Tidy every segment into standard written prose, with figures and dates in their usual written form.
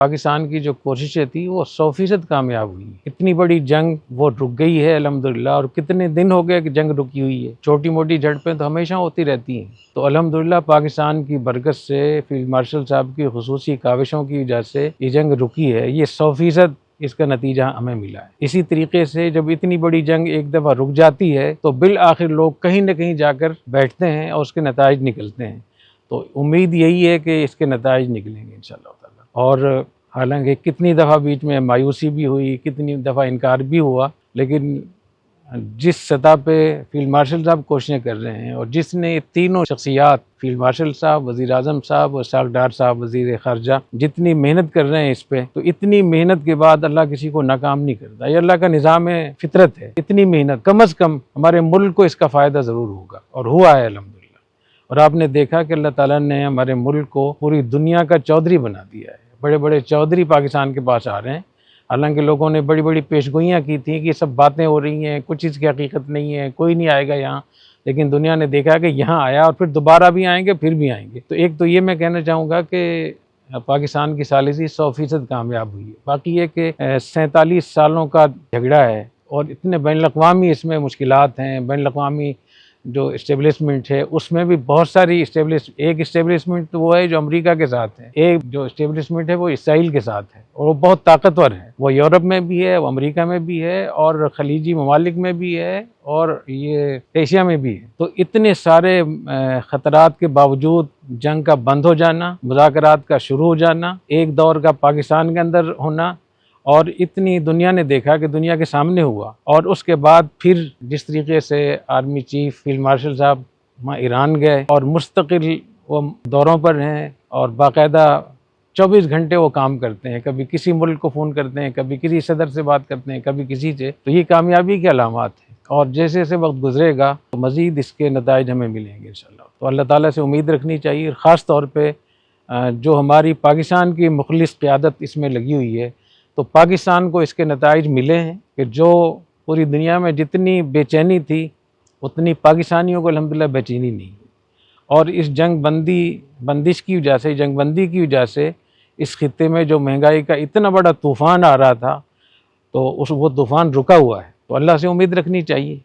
پاکستان کی جو کوششیں تھی وہ 100% کامیاب ہوئی. اتنی بڑی جنگ وہ رک گئی ہے الحمدللہ. اور کتنے دن ہو گئے کہ جنگ رکی ہوئی ہے. چھوٹی موٹی جھڑپیں تو ہمیشہ ہوتی رہتی ہیں. تو الحمدللہ پاکستان کی برکت سے، فیلڈ مارشل صاحب کی خصوصی کاوشوں کی وجہ سے یہ جنگ رکی ہے. یہ 100% اس کا نتیجہ ہمیں ملا ہے. اسی طریقے سے جب اتنی بڑی جنگ ایک دفعہ رک جاتی ہے تو بالآخر لوگ کہیں نہ کہیں جا کر بیٹھتے ہیں اور اس کے نتائج نکلتے ہیں. تو امید یہی ہے کہ اس کے نتائج نکلیں گے انشاءاللہ تعالی. اور حالانکہ کتنی دفعہ بیچ میں مایوسی بھی ہوئی، کتنی دفعہ انکار بھی ہوا، لیکن جس سطح پہ فیلڈ مارشل صاحب کوششیں کر رہے ہیں اور جس نے تینوں شخصیات، فیلڈ مارشل صاحب، وزیر اعظم صاحب اور اسحاق ڈار صاحب وزیر خارجہ، جتنی محنت کر رہے ہیں اس پہ، تو اتنی محنت کے بعد اللہ کسی کو ناکام نہیں کرتا. یہ اللہ کا نظام ہے، فطرت ہے. اتنی محنت کم از کم ہمارے ملک کو اس کا فائدہ ضرور ہوگا، اور ہوا ہے الحمدللہ. اور آپ نے دیکھا کہ اللہ تعالیٰ نے ہمارے ملک کو پوری دنیا کا چودھری بنا دیا ہے. بڑے بڑے چودھری پاکستان کے پاس آ رہے ہیں. حالانکہ لوگوں نے بڑی بڑی پیشگوئیاں کی تھیں کہ یہ سب باتیں ہو رہی ہیں، کچھ اس کی حقیقت نہیں ہے، کوئی نہیں آئے گا یہاں. لیکن دنیا نے دیکھا کہ یہاں آیا اور پھر دوبارہ بھی آئیں گے، پھر بھی آئیں گے. تو ایک تو یہ میں کہنا چاہوں گا کہ پاکستان کی ثالثی 100% کامیاب ہوئی ہے. باقی یہ کہ 47 سالوں کا جھگڑا ہے اور اتنے بین الاقوامی اس میں مشکلات ہیں. بین الاقوامی جو اسٹیبلشمنٹ ہے اس میں بھی بہت ساری ایک اسٹیبلشمنٹ وہ ہے جو امریکہ کے ساتھ ہے، ایک جو اسٹیبلشمنٹ ہے وہ اسرائیل کے ساتھ ہے، اور وہ بہت طاقتور ہے. وہ یورپ میں بھی ہے، وہ امریکہ میں بھی ہے، اور خلیجی ممالک میں بھی ہے، اور یہ ایشیا میں بھی ہے. تو اتنے سارے خطرات کے باوجود جنگ کا بند ہو جانا، مذاکرات کا شروع ہو جانا، ایک دور کا پاکستان کے اندر ہونا، اور اتنی دنیا نے دیکھا کہ دنیا کے سامنے ہوا. اور اس کے بعد پھر جس طریقے سے آرمی چیف فیلڈ مارشل صاحب وہاں ایران گئے اور مستقل وہ دوروں پر ہیں اور باقاعدہ 24 گھنٹے وہ کام کرتے ہیں. کبھی کسی ملک کو فون کرتے ہیں، کبھی کسی صدر سے بات کرتے ہیں، کبھی کسی سے. تو یہ کامیابی کے علامات ہیں، اور جیسے جیسے وقت گزرے گا تو مزید اس کے نتائج ہمیں ملیں گے انشاءاللہ. تو اللہ تعالیٰ سے امید رکھنی چاہیے، اور خاص طور پہ جو ہماری پاکستان کی مخلص قیادت اس میں لگی ہوئی ہے، تو پاکستان کو اس کے نتائج ملے ہیں کہ جو پوری دنیا میں جتنی بے چینی تھی اتنی پاکستانیوں کو الحمدللہ بے چینی نہیں. اور اس بندش کی وجہ سے، جنگ بندی کی وجہ سے اس خطے میں جو مہنگائی کا اتنا بڑا طوفان آ رہا تھا، تو وہ طوفان رکا ہوا ہے. تو اللہ سے امید رکھنی چاہیے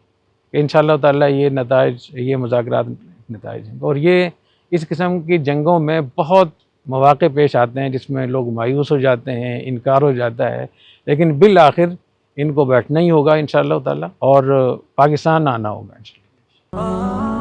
کہ انشاءاللہ تعالیٰ یہ نتائج، یہ مذاکرات نتائج ہیں. اور یہ اس قسم کی جنگوں میں بہت مواقع پیش آتے ہیں جس میں لوگ مایوس ہو جاتے ہیں، انکار ہو جاتا ہے، لیکن بالآخر ان کو بیٹھنا ہی ہوگا انشاءاللہ تعالیٰ، اور پاکستان آنا ہوگا انشاءاللہ.